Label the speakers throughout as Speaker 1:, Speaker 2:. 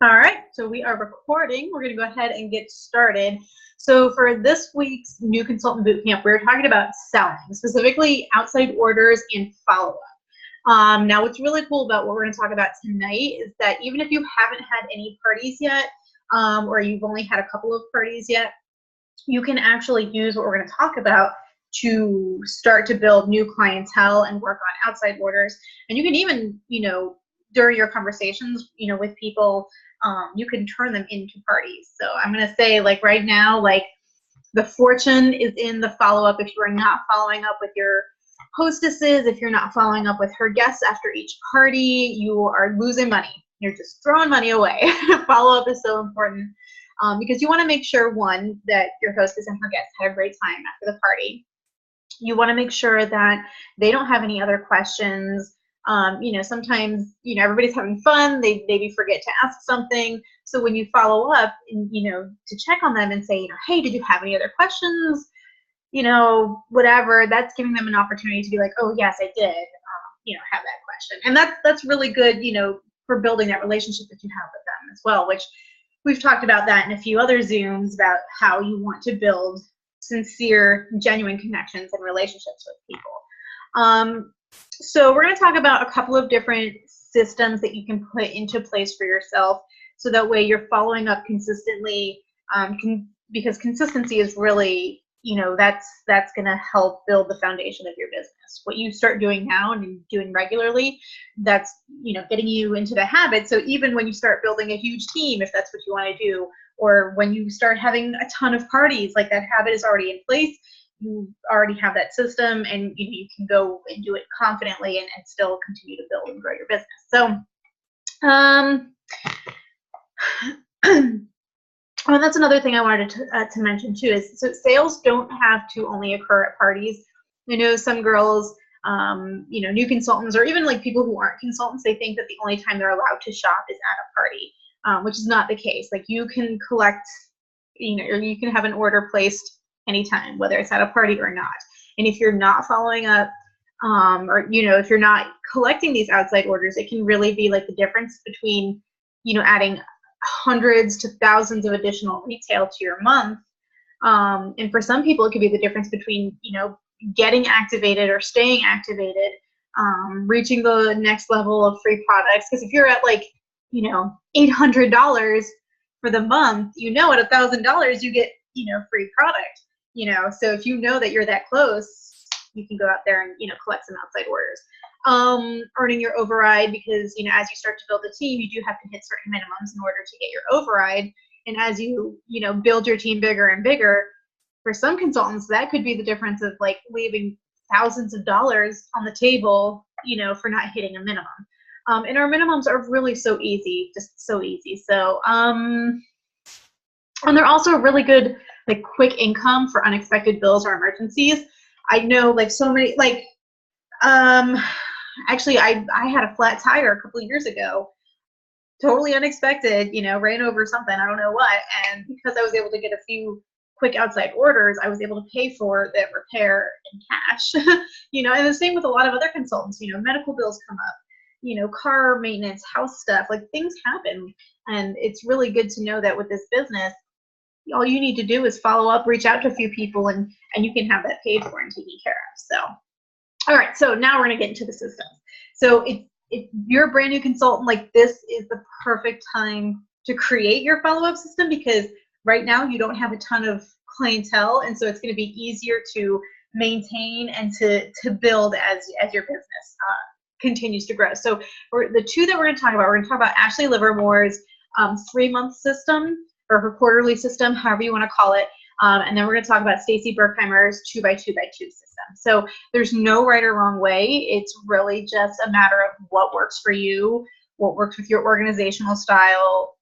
Speaker 1: All right, so we are recording. We're going to go ahead and get started. So for this week's New Consultant Bootcamp, we're talking about selling, specifically outside orders and follow-up. Now, what's really cool about what we're going to talk about tonight is that even if you haven't had any parties yet, or you've only had a couple of parties yet, you can actually use what we're going to talk about to start to build new clientele and work on outside orders. And you can even, during your conversations, with people, you can turn them into parties. So I'm going to say, like, right now, like, the fortune is in the follow-up. If you are not following up with your hostesses, if you're not following up with her guests after each party, you are losing money. You're just throwing money away. Follow-up is so important because you want to make sure, one, that your hostess and her guests had a great time after the party. You want to make sure that they don't have any other questions. Sometimes, everybody's having fun. They maybe forget to ask something. So when you follow up and, to check on them and say, hey, did you have any other questions? Whatever, that's giving them an opportunity to be like, oh, yes, I did, have that question. And that's really good, for building that relationship that you have with them as well, which we've talked about that in a few other Zooms about how you want to build sincere, genuine connections and relationships with people. So we're going to talk about a couple of different systems that you can put into place for yourself so that way you're following up consistently, because consistency is really, that's going to help build the foundation of your business. What you start doing now and doing regularly, that's, getting you into the habit. So even when you start building a huge team, if that's what you want to do, or when you start having a ton of parties, like that habit is already in place. You already have that system, and you can go and do it confidently and still continue to build and grow your business. So, that's another thing I wanted to mention too, is so sales don't have to only occur at parties. I know some girls, new consultants, or even like people who aren't consultants, they think that the only time they're allowed to shop is at a party, which is not the case. Like, you can collect, or you can have an order placed anytime, whether it's at a party or not. And if you're not following up, or if you're not collecting these outside orders, it can really be like the difference between adding hundreds to thousands of additional retail to your month. And for some people, it could be the difference between getting activated or staying activated, reaching the next level of free products. Because if you're at like $800 for the month, at $1,000 you get free product. So if that you're that close, you can go out there and, collect some outside orders. Earning your override, because, as you start to build a team, you do have to hit certain minimums in order to get your override. And as you, build your team bigger and bigger, for some consultants, that could be the difference of like leaving thousands of dollars on the table, for not hitting a minimum. And our minimums are really so easy, just so easy. So, and they're also really good, like, quick income for unexpected bills or emergencies. I know, like, so many, like, actually, I had a flat tire a couple of years ago, totally unexpected, ran over something, I don't know what, and because I was able to get a few quick outside orders, I was able to pay for that repair in cash, and the same with a lot of other consultants, medical bills come up, car maintenance, house stuff, like, things happen, and it's really good to know that with this business, all you need to do is follow up, reach out to a few people, and you can have that paid for and taken care of. So, all right, so now we're going to get into the systems. So if you're a brand new consultant, like, this is the perfect time to create your follow-up system, because right now you don't have a ton of clientele, and so it's going to be easier to maintain and to build as your business continues to grow. So the two that we're going to talk about Ashley Livermore's 3-month system, or her quarterly system, however you want to call it. And then we're going to talk about Stacy Berkheimer's 2x2x2 system. So there's no right or wrong way. It's really just a matter of what works for you, what works with your organizational style,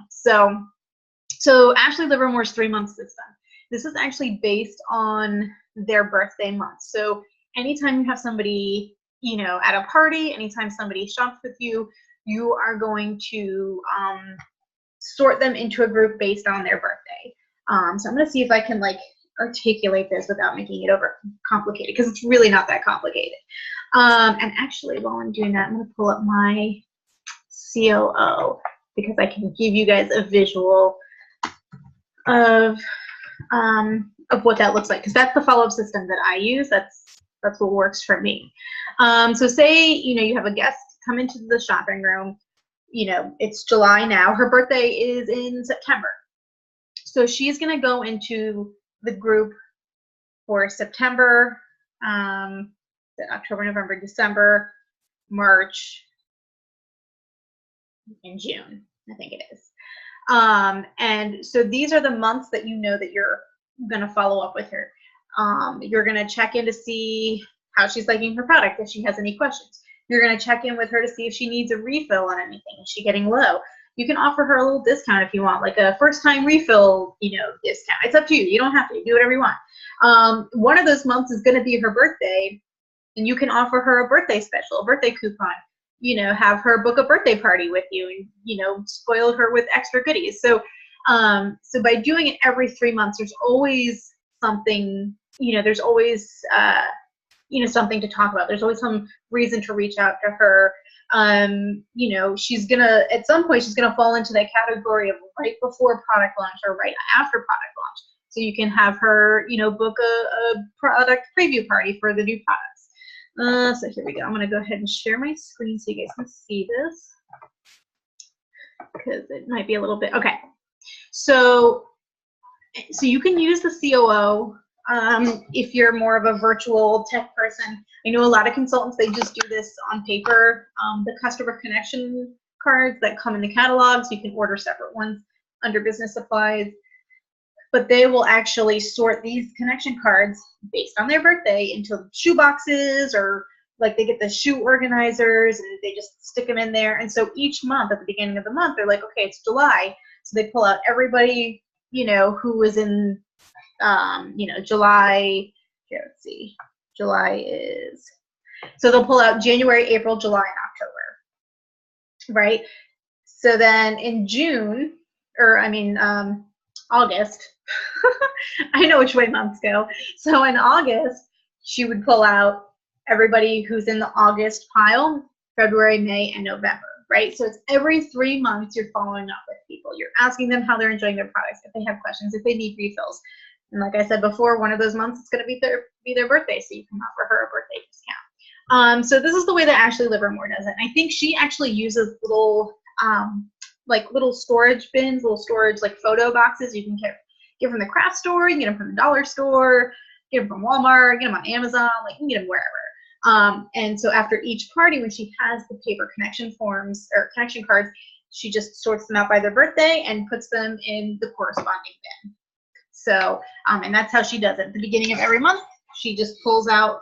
Speaker 1: So Ashley Livermore's 3-month system. This is actually based on their birthday month. So anytime you have somebody, at a party, anytime somebody shops with you, you are going to sort them into a group based on their birthday. So I'm going to see if I can, like, articulate this without making it over complicated, because it's really not that complicated. And actually, while I'm doing that, I'm going to pull up my COO, because I can give you guys a visual of what that looks like, because that's the follow-up system that I use. That's what works for me. So say, you know, you have a guest come into the shopping room, you know, it's July now, her birthday is in September. So she's going to go into the group for September, October, November, December, March, and June, I think it is. And so these are the months that you know that you're going to follow up with her. You're going to check in to see how she's liking her product, if she has any questions. You're going to check in with her to see if she needs a refill on anything. Is she getting low? You can offer her a little discount if you want, like a first-time refill, you know, discount. It's up to you. You don't have to. Do whatever you want. One of those months is going to be her birthday, and you can offer her a birthday special, a birthday coupon. You know, have her book a birthday party with you, and you know, spoil her with extra goodies. So, so by doing it every 3 months, there's always something. You know, there's always you know, something to talk about. There's always some reason to reach out to her. You know, she's gonna, at some point, she's gonna fall into that category of right before product launch or right after product launch. So you can have her, you know, book a product preview party for the new products. So here we go. I'm gonna go ahead and share my screen so you guys can see this, because it might be a little bit, okay. So you can use the COO if you're more of a virtual tech person. I know a lot of consultants, they just do this on paper. The customer connection cards that come in the catalogs, you can order separate ones under business supplies, but they will actually sort these connection cards based on their birthday into shoe boxes, or like they get the shoe organizers and they just stick them in there. And so each month, at the beginning of the month, they're like, okay, it's July. So they pull out everybody, you know, who was in you know, July, here, let's see, July is, so they'll pull out January, April, July, and October, right? So then in June, or I mean, August, I know which way months go. So in August, she would pull out everybody who's in the August pile, February, May, and November, right? So it's every 3 months you're following up with people. You're asking them how they're enjoying their products, if they have questions, if they need refills. And like I said before, one of those months it's going to be their birthday, so you can offer her a birthday discount. So this is the way that Ashley Livermore does it. I think she actually uses little like little storage bins, little storage like photo boxes. You can get from the craft store, you can get them from the dollar store, get them from Walmart, get them on Amazon, like you can get them wherever. And so after each party, when she has the paper connection forms or connection cards, she just sorts them out by their birthday and puts them in the corresponding bin. So, and that's how she does it. At the beginning of every month, she just pulls out,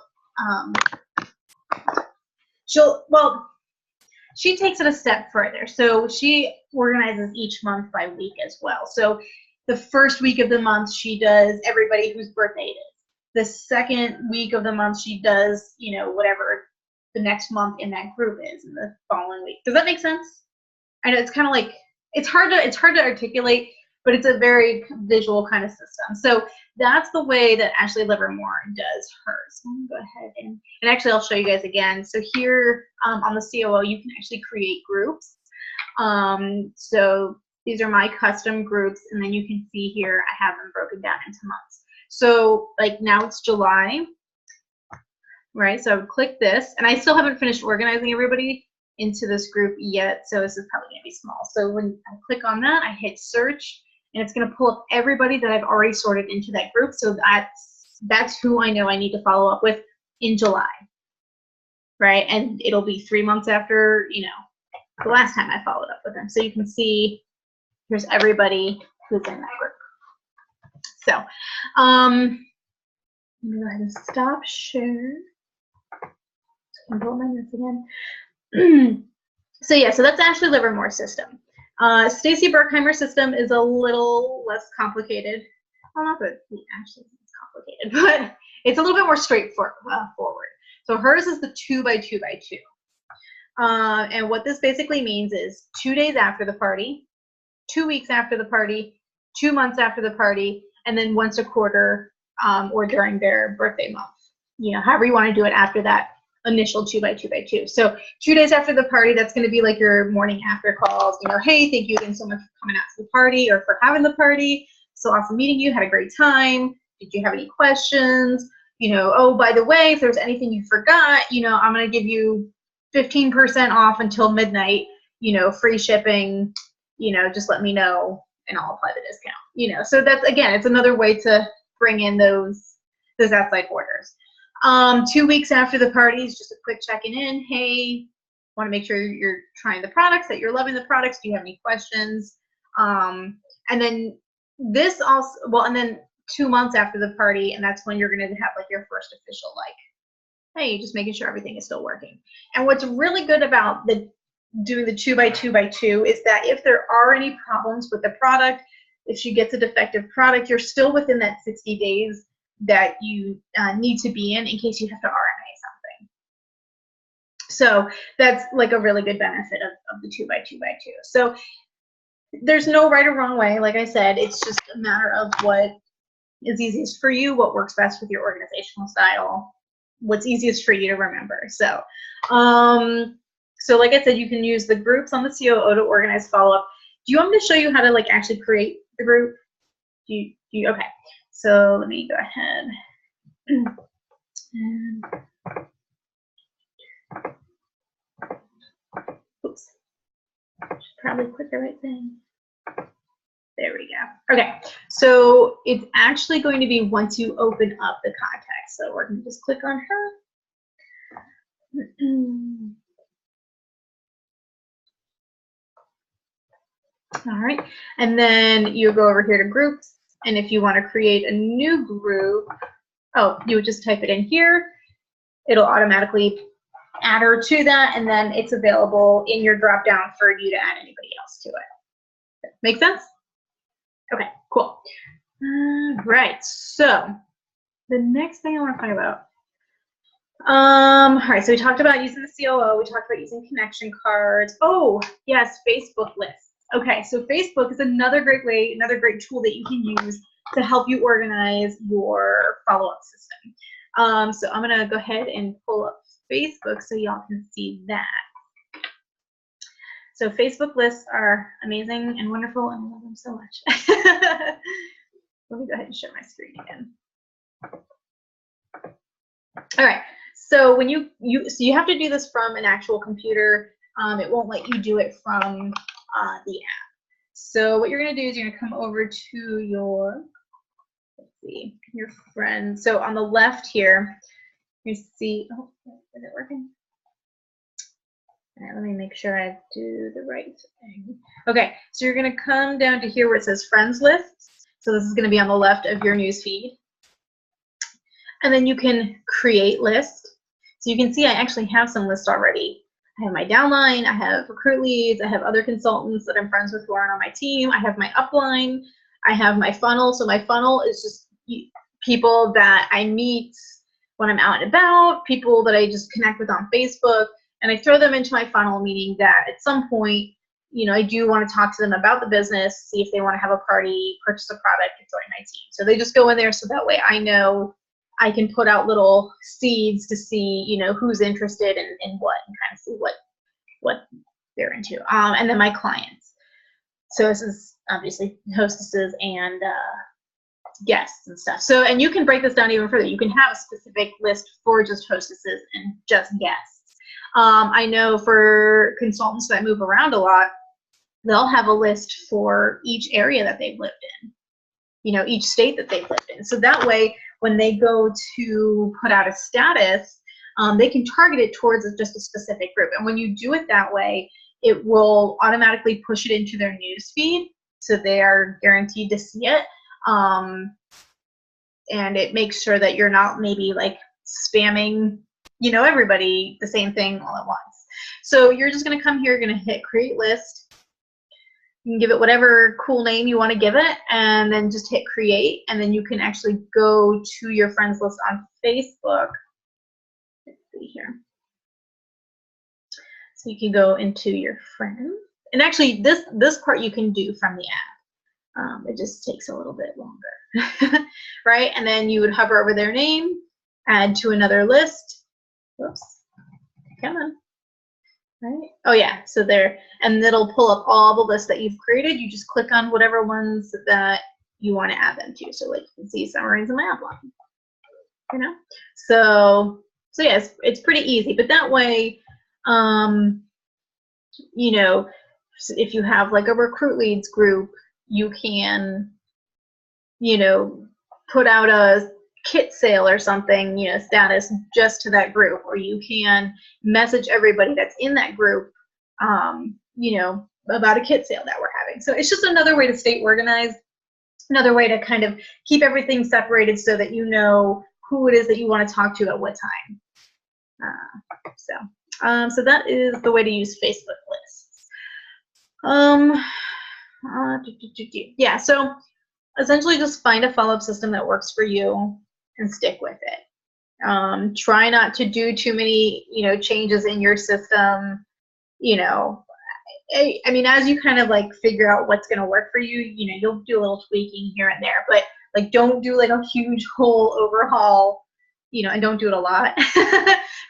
Speaker 1: she takes it a step further. So she organizes each month by week as well. So the first week of the month, she does everybody whose birthday it is. The second week of the month, she does, you know, whatever the next month in that group is in the following week. Does that make sense? I know it's kind of like, it's hard to articulate, but it's a very visual kind of system. So that's the way that Ashley Livermore does hers. So I'm gonna go ahead and actually I'll show you guys again. So here on the COO, you can actually create groups. So these are my custom groups, and then you can see here I have them broken down into months. So like now it's July, right? So I would click this, and I still haven't finished organizing everybody into this group yet, so this is probably gonna be small. So when I click on that, I hit search, and it's going to pull up everybody that I've already sorted into that group. So that's who I know I need to follow up with in July, right? And it'll be 3 months after, you know, the last time I followed up with them. So you can see here's everybody who's in that group. So I'm going to go ahead and stop share. Control my notes again. So yeah, so that's Ashley Livermore's system. Stacy Berkheimer's system is a little less complicated. Well, not that actually it's complicated, but it's a little bit more straightforward. So hers is the 2x2x2. And what this basically means is 2 days after the party, 2 weeks after the party, 2 months after the party, and then once a quarter or during their birthday month. You know, however you want to do it after that initial 2x2x2. So 2 days after the party, that's going to be like your morning after calls. You know, hey, thank you again so much for coming out to the party or for having the party. So awesome meeting you. Had a great time. Did you have any questions? You know, oh, by the way, if there's anything you forgot, you know, I'm going to give you 15% off until midnight, you know, free shipping, you know, just let me know and I'll apply the discount, you know. So that's, again, it's another way to bring in those outside orders. 2 weeks after the party is just a quick checking in. Hey, want to make sure you're trying the products, that you're loving the products. Do you have any questions? And then this also, well, and then 2 months after the party, and that's when you're going to have like your first official, like, hey, just making sure everything is still working. And what's really good about doing the 2x2x2 is that if there are any problems with the product, if she gets a defective product, you're still within that 60 days that you need to be in case you have to RMA something. So that's like a really good benefit of the 2x2x2. So there's no right or wrong way. Like I said, it's just a matter of what is easiest for you, what works best with your organizational style, what's easiest for you to remember. So, so like I said, you can use the groups on the COO to organize follow-up. Do you want me to show you how to like actually create the group? Okay. So let me go ahead. And, oops. Should probably click the right thing. There we go. Okay. So it's actually going to be once you open up the contact. So we're going to just click on her. All right. And then you go over here to groups. And if you want to create a new group, oh, you would just type it in here. It'll automatically add her to that. And then it's available in your drop down for you to add anybody else to it. Make sense? Okay, cool. Right. So the next thing I want to talk about. All right, so we talked about using the COO. We talked about using connection cards. Oh, yes, Facebook lists. Okay, so Facebook is another great way, another great tool that you can use to help you organize your follow-up system. So I'm going to go ahead and pull up Facebook so y'all can see that. So Facebook lists are amazing and wonderful, and I love them so much. Let me go ahead and share my screen again. All right, so when you have to do this from an actual computer. It won't let you do it from the app. So what you're going to do is you're going to come over to your, let's see, your friends. So on the left here, you see, oh, is it working? All right, let me make sure I do the right thing. Okay, so you're going to come down to here where it says friends lists. So this is going to be on the left of your news feed. And then you can create lists. So you can see I actually have some lists already. I have my downline, I have recruit leads, I have other consultants that I'm friends with who aren't on my team, I have my upline, I have my funnel. So my funnel is just people that I meet when I'm out and about, people that I just connect with on Facebook, and I throw them into my funnel, meaning that at some point, you know, I do want to talk to them about the business, see if they want to have a party, purchase a product, and join my team. So they just go in there so that way I know I can put out little seeds to see, you know, who's interested in what, and kind of see what they're into. And then my clients. So this is obviously hostesses and guests and stuff. So, and you can break this down even further. You can have a specific list for just hostesses and just guests. I know for consultants that move around a lot, they'll have a list for each area that they've lived in, you know, each state that they've lived in. So that way, when they go to put out a status, they can target it towards just a specific group. And when you do it that way, it will automatically push it into their news feed, so they are guaranteed to see it. And it makes sure that you're not maybe like spamming, you know, everybody the same thing all at once. So you're just going to come here, you're going to hit create list. You can give it whatever cool name you want to give it, and then just hit create, and then you can actually go to your friends list on Facebook. Let's see here. So you can go into your friends, and actually this part you can do from the app. It just takes a little bit longer, right? And then you would hover over their name, add to another list. Whoops. Come on. Right. Oh yeah, so there, and it'll pull up all the lists that you've created. You just click on whatever ones that you want to add them to. So like you can see summaries in my outline, you know? So yes, it's pretty easy, but that way, you know, if you have like a recruit leads group, you can, you know, put out a kit sale or something, you know, status just to that group, or you can message everybody that's in that group, you know, about a kit sale that we're having. So it's just another way to stay organized, another way to kind of keep everything separated so that you know who it is that you want to talk to at what time. So that is the way to use Facebook lists. Yeah, so essentially just find a follow-up system that works for you and stick with it. Try not to do too many, you know, changes in your system. You know, I mean, as you kind of like figure out what's going to work for you, you know, you'll do a little tweaking here and there, but like don't do like a huge whole overhaul, you know, and don't do it a lot,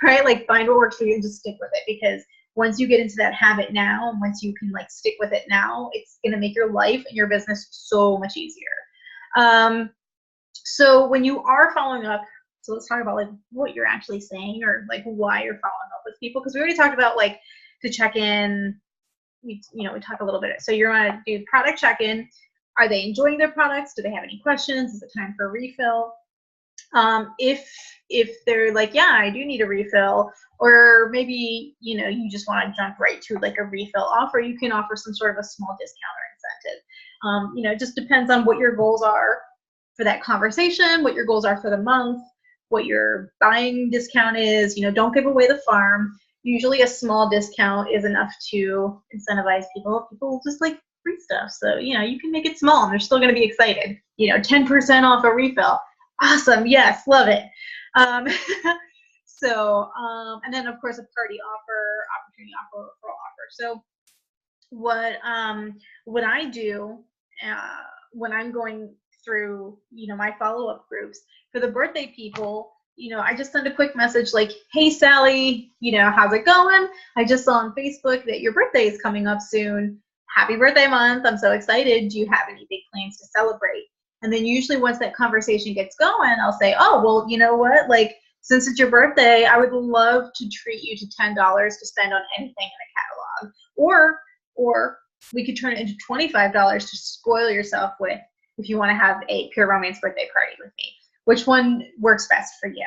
Speaker 1: right? Like find what works for you and just stick with it, because once you get into that habit now, and once you can like stick with it now, it's going to make your life and your business so much easier. So when you are following up, so let's talk about like what you're actually saying, or like why you're following up with people, because we already talked about like to check in. We talk a little bit. So you're going to do product check-in. Are they enjoying their products? Do they have any questions? Is it time for a refill? If they're like, yeah, I do need a refill, or maybe, you know, you just want to jump right to like a refill offer, you can offer some sort of a small discount or incentive. You know, it just depends on what your goals are for that conversation, what your goals are for the month, what your buying discount is. You know, don't give away the farm. Usually a small discount is enough to incentivize people. People just like free stuff. So, you know, you can make it small and they're still going to be excited. You know, 10% off a refill. Awesome. Yes. Love it. And then of course a party offer, opportunity offer, referral offer. So what I do when I'm going through, you know, my follow-up groups for the birthday people, you know, I just send a quick message like, hey, Sally, you know, how's it going? I just saw on Facebook that your birthday is coming up soon. Happy birthday month. I'm so excited. Do you have any big plans to celebrate? And then usually once that conversation gets going, I'll say, oh, well, you know what? Like, since it's your birthday, I would love to treat you to $10 to spend on anything in a catalog. Or we could turn it into $25 to spoil yourself with if you want to have a Pure Romance birthday party with me. Which one works best for you,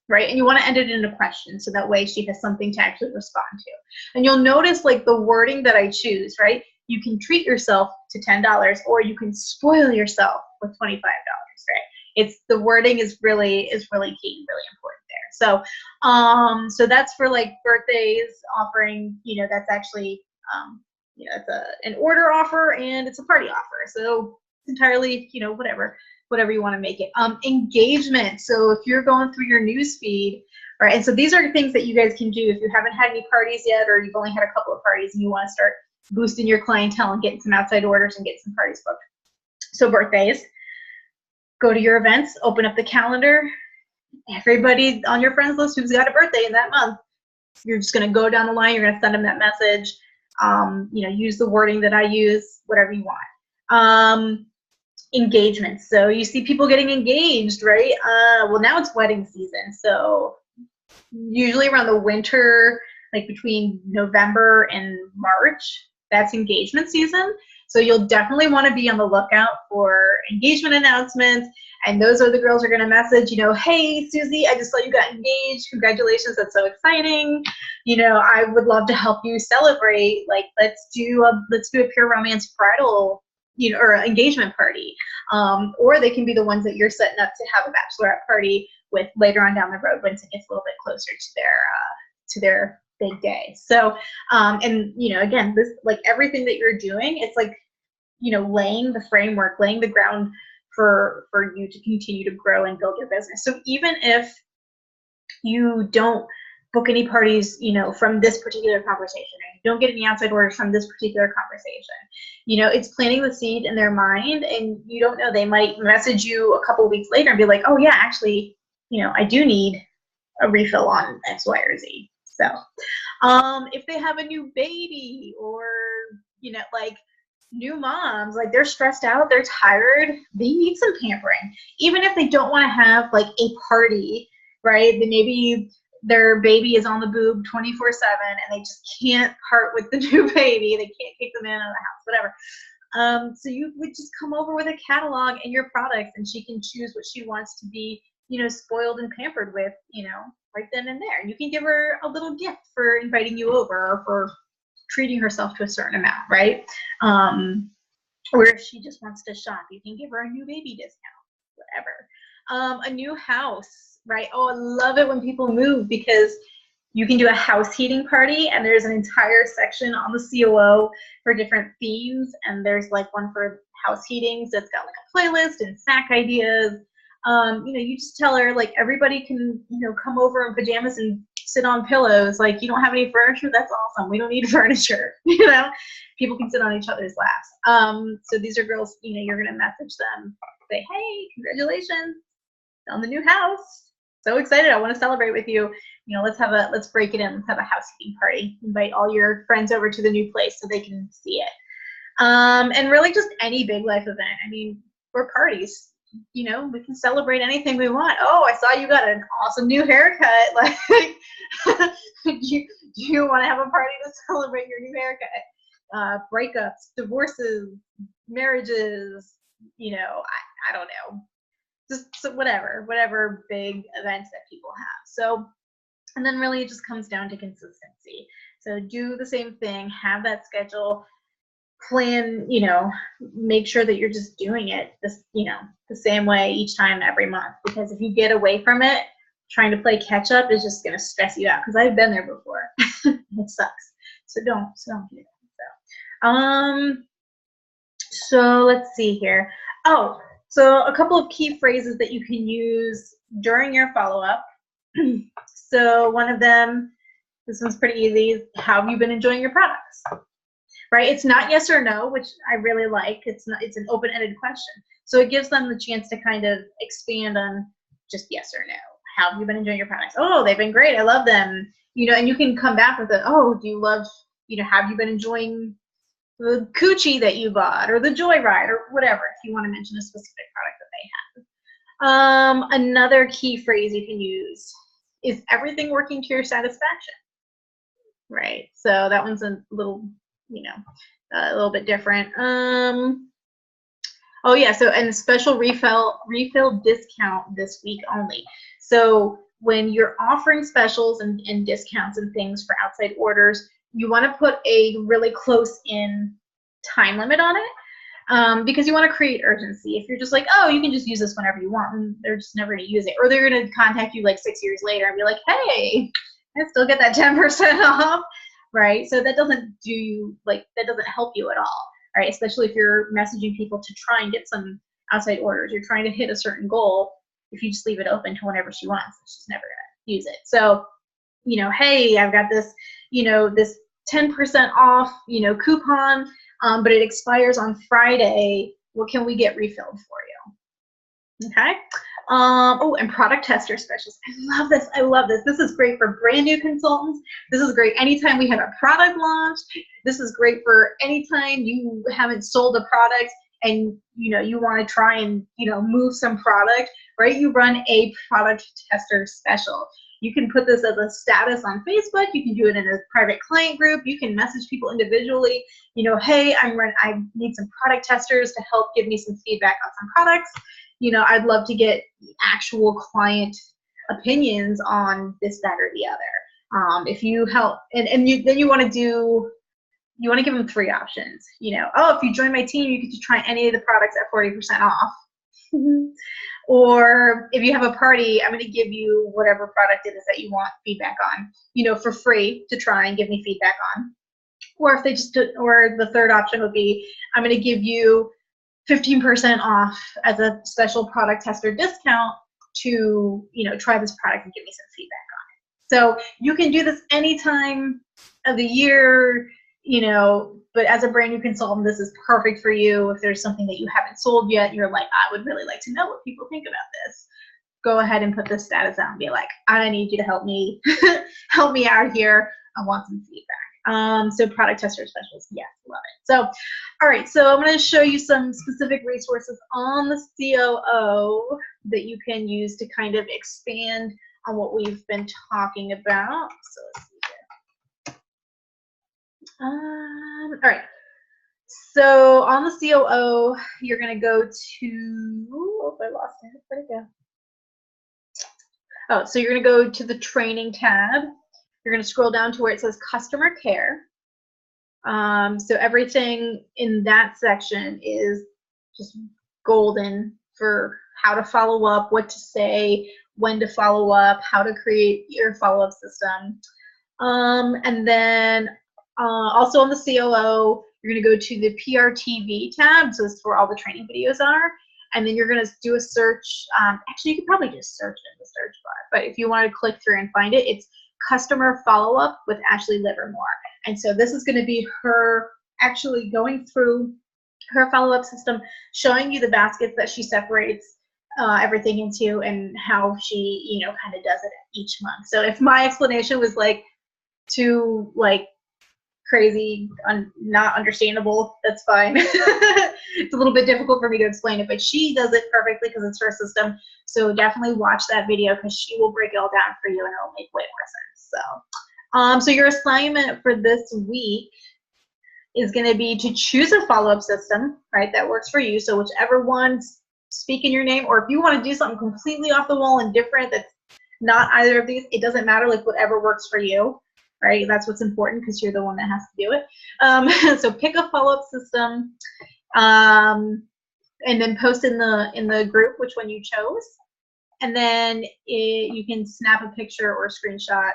Speaker 1: right? And you want to end it in a question so that way she has something to actually respond to. And you'll notice like the wording that I choose, right? You can treat yourself to $10 or you can spoil yourself with $25, right? It's the wording is really key and really important there. So that's for like birthdays offering, you know, that's actually you know, it's an order offer and it's a party offer. So it's entirely, you know, whatever you want to make it. Engagement. So if you're going through your news feed, right, and so these are things that you guys can do if you haven't had any parties yet, or you've only had a couple of parties and you want to start boosting your clientele and getting some outside orders and get some parties booked. So birthdays, go to your events, open up the calendar. Everybody on your friends list who's got a birthday in that month, you're just going to go down the line. You're going to send them that message. You know, use the wording that I use, whatever you want. Engagement. So you see people getting engaged, right? Well, now it's wedding season. So usually around the winter, like between November and March, that's engagement season. So you'll definitely want to be on the lookout for engagement announcements. And those are the girls who are going to message, you know, hey, Susie, I just saw you got engaged. Congratulations. That's so exciting. You know, I would love to help you celebrate. Like, let's do a Pure Romance bridal, you know, or engagement party. Or they can be the ones that you're setting up to have a bachelorette party with later on down the road once it gets a little bit closer to their big day. So, and you know, again, this, like everything that you're doing, it's like, you know, laying the framework, laying the ground for you to continue to grow and build your business. So even if you don't book any parties, you know, from this particular conversation, or you don't get any outside orders from this particular conversation, you know, it's planting the seed in their mind, and you don't know, they might message you a couple of weeks later and be like, oh yeah, actually, you know, I do need a refill on X, Y, or Z. So, if they have a new baby or, you know, like new moms, like they're stressed out, they're tired, they need some pampering. Even if they don't want to have like a party, right? Then maybe their baby is on the boob 24/7 and they just can't part with the new baby. They can't kick them in out of the house, whatever. So you would just come over with a catalog and your products, and she can choose what she wants to be, you know, spoiled and pampered with, you know, right then and there. And you can give her a little gift for inviting you over or for treating herself to a certain amount, right? Or if she just wants to shop, you can give her a new baby discount, whatever. A new house, right? Oh, I love it when people move because you can do a house heating party, and there's an entire section on the COO for different themes, and there's like one for house heatings that's got like a playlist and snack ideas. You know, you just tell her like everybody can, you know, come over in pajamas and sit on pillows. Like, you don't have any furniture? That's awesome. We don't need furniture. You know, people can sit on each other's laps. So these are girls, you know, you're gonna message them, say, hey, congratulations on the new house. So excited, I want to celebrate with you. You know, let's break it in. Let's have a housekeeping party. Invite all your friends over to the new place so they can see it. And really just any big life event. I mean, we're parties. You know, we can celebrate anything we want. Oh, I saw you got an awesome new haircut. Like, do you want to have a party to celebrate your new haircut? Breakups, divorces, marriages, you know, I don't know. Just whatever big events that people have. So, and then really it just comes down to consistency. So do the same thing, have that schedule, plan, you know, make sure that you're just doing it this, you know, the same way each time every month. Because if you get away from it, trying to play catch up is just going to stress you out. Because I've been there before. It sucks. So don't do that. So let's see here. Oh, so a couple of key phrases that you can use during your follow-up. So one of them, this one's pretty easy, is how have you been enjoying your products? Right? It's not yes or no, which I really like. It's an open-ended question. So it gives them the chance to kind of expand on just yes or no. How have you been enjoying your products? Oh, they've been great. I love them. You know, and you can come back with it. Oh, do you love, you know, have you been enjoying the coochie that you bought or the Joyride or whatever, if you want to mention a specific product that they have. Another key phrase you can use is everything working to your satisfaction, right? So that one's a little, you know, a little bit different. Oh yeah, so and special refill discount this week only. So when you're offering specials and discounts and things for outside orders, you want to put a really close in time limit on it, because you want to create urgency. If you're just like, oh, you can just use this whenever you want, and they're just never going to use it. Or they're going to contact you like 6 years later and be like, hey, I still get that 10% off, right? So that doesn't do you, like, that doesn't help you at all, right? Especially if you're messaging people to try and get some outside orders. You're trying to hit a certain goal. If you just leave it open to whenever she wants, she's never going to use it. So, you know, hey, I've got this, you know, this 10% off, you know, coupon, but it expires on Friday. What can we get refilled for you? Okay. Oh, and product tester specials. I love this. I love this. This is great for brand new consultants. This is great anytime we have a product launch. This is great for anytime you haven't sold a product and, you know, you want to try and, you know, move some product, right? You run a product tester special. You can put this as a status on Facebook. You can do it in a private client group. You can message people individually. You know, hey, I need some product testers to help give me some feedback on some products. You know, I'd love to get actual client opinions on this, that, or the other. If you help, and then you want to give them 3 options. You know, oh, if you join my team, you get to try any of the products at 40% off. Or if you have a party, I'm going to give you whatever product it is that you want feedback on, you know, for free to try and give me feedback on. Or if they just, or the third option would be, I'm going to give you 15% off as a special product tester discount to, you know, try this product and give me some feedback on it. So you can do this any time of the year, you know, but as a brand new consultant, this is perfect for you. If there's something that you haven't sold yet, you're like, I would really like to know what people think about this. go ahead and put the status out and be like, I need you to help me, help me out here. I want some feedback. So product tester specialist, yes, love it. So, all right, so I'm going to show you some specific resources on the COO that you can use to kind of expand on what we've been talking about. So let's see here. All right. So on the COO, you're going to go to, oh, I lost it. Where'd it go? Oh, so you're going to go to the training tab. You're going to scroll down to where it says customer care. So everything in that section is just golden for how to follow up, what to say, when to follow up, how to create your follow-up system. And then also on the COO, you're going to go to the PRTV tab. So this is where all the training videos are. And then you're going to do a search. Actually, you could probably just search it in the search bar. But if you want to click through and find it, it's customer follow-up with Ashley Livermore. And so this is going to be her actually going through her follow-up system, showing you the baskets that she separates everything into and how she, you know, kind of does it each month. So if my explanation was like too like crazy, not understandable, that's fine. It's a little bit difficult for me to explain it, but she does it perfectly because it's her system. So definitely watch that video because she will break it all down for you and it'll make way more sense. So your assignment for this week is going to be to choose a follow-up system, right, that works for you. So whichever one's speaking your name, or if you want to do something completely off the wall and different that's not either of these, it doesn't matter, like whatever works for you, right? That's what's important because you're the one that has to do it. So pick a follow-up system and then post in the group which one you chose. And then you can snap a picture or a screenshot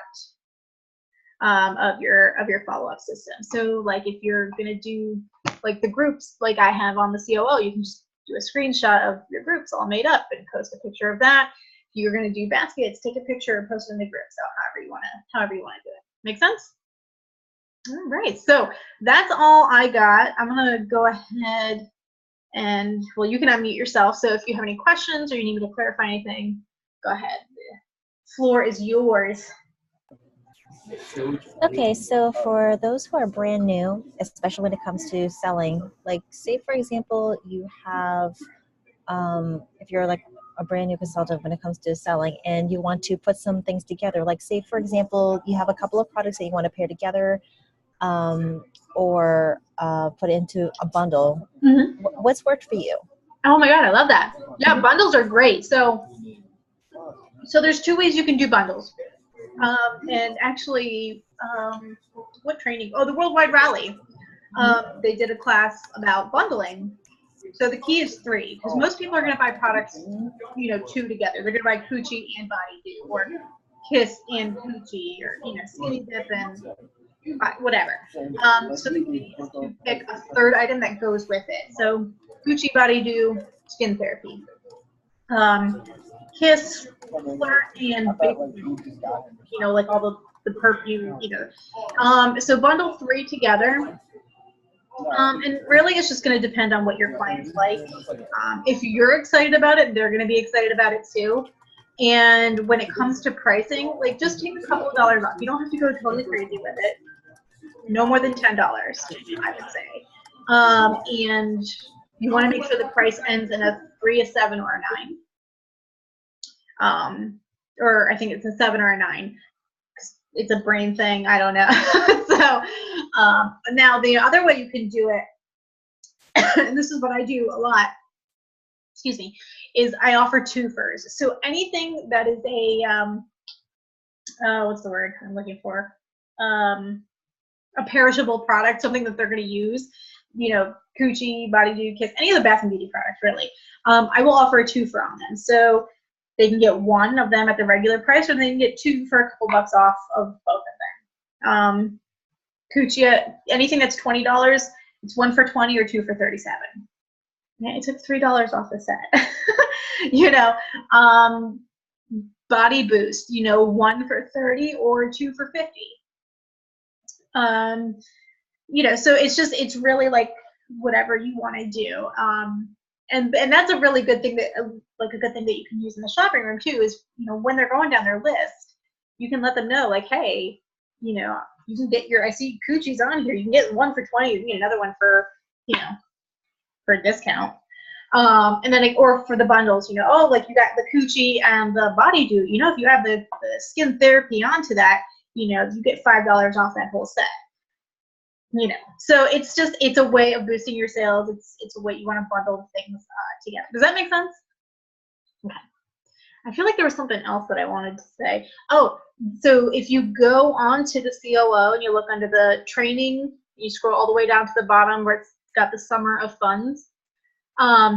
Speaker 1: of your follow-up system. So like if you're gonna do like the groups like I have on the COO, you can just do a screenshot of your groups all made up and post a picture of that. If you're gonna do baskets, take a picture and post it in the group. So however you wanna do it. Make sense? All right, so that's all I got. I'm gonna go ahead and, well, you can unmute yourself. So if you have any questions or you need me to clarify anything, go ahead. The floor is yours.
Speaker 2: Okay, so for those who are brand new, especially when it comes to selling, like say for example, you have, if you're like a brand new consultant when it comes to selling and you want to put some things together, like say for example, you have a couple of products that you want to pair together or put into a bundle.
Speaker 1: Mm-hmm.
Speaker 2: What's worked for you?
Speaker 1: Oh my God, I love that. Yeah, bundles are great. So there's two ways you can do bundles. And actually, what training? Oh, the Worldwide Rally. They did a class about bundling. So the key is 3, because most people are going to buy products, you know, 2 together. They're going to buy Coochie and Body Do, or Kiss and Coochie, or, you know, Skinny Dip and whatever. So the key is to pick a 3rd item that goes with it. So Coochie, Body Do, Skin Therapy. Kiss, Flirt, and you know, like all the perfume, you know. So bundle 3 together. And really it's just going to depend on what your clients like. If you're excited about it, they're going to be excited about it too. And when it comes to pricing, like just take a couple of dollars off. You don't have to go totally crazy with it. No more than $10, I would say. And you want to make sure the price ends in a 3, a 7, or a 9. Or I think it's a 7 or a 9. It's a brain thing, I don't know. So now the other way you can do it, and this is what I do a lot, excuse me, is I offer 2-fers. So anything that is a what's the word I'm looking for? A perishable product, something that they're going to use, you know, Coochie, Body Do, Kiss, any of the Bath and Beauty products really. I will offer a 2-fer on them. So they can get 1 of them at the regular price, or they can get 2 for a couple bucks off of both of them. Coochie, anything that's $20, it's 1 for $20 or 2 for $37. Yeah, it took $3 off the set. You know, Body Boost, you know, 1 for $30 or 2 for $50. You know, so it's really like whatever you want to do. And that's a really good thing that, like a good thing that you can use in the shopping room too, is, you know, when they're going down their list, you can let them know, like, hey, you know, you can get your, I see Coochie's on here, you can get one for 20, you can get another one for, you know, for a discount. And then, like, or for the bundles, you know, oh, like you got the Coochie and the Body Dew, you know, if you have the skin therapy onto that, you know, you get $5 off that whole set. You know, so it's just, it's a way of boosting your sales. It's a way you want to bundle things together. Does that make sense? Okay. I feel like there was something else that I wanted to say. Oh, so if you go on to the COO and you look under the training, you scroll all the way down to the bottom where it's got the summer of funds.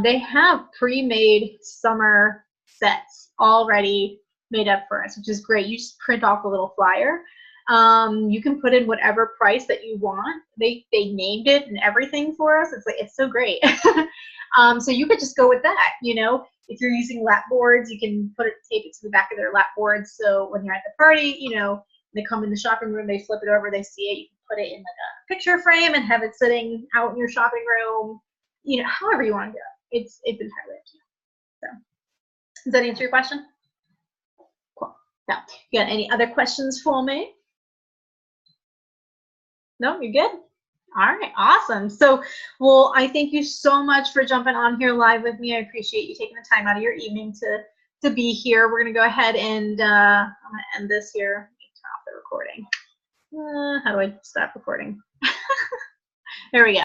Speaker 1: They have pre-made summer sets already made up for us, which is great. You just print off a little flyer. You can put in whatever price that you want. They named it and everything for us. It's like, it's so great. So you could just go with that. You know, if you're using lap boards, you can tape it to the back of their lap boards. So when you're at the party, you know, they come in the shopping room, they flip it over, they see it. You can put it in like a picture frame and have it sitting out in your shopping room. You know, however you want to do it. It's entirely up to you. So, does that answer your question? Cool. Now, you got any other questions for me? No, you're good? All right, awesome. So, well, I thank you so much for jumping on here live with me. I appreciate you taking the time out of your evening to be here. We're going to go ahead and I'm going to end this here. Let me turn off the recording. How do I stop recording? There we go.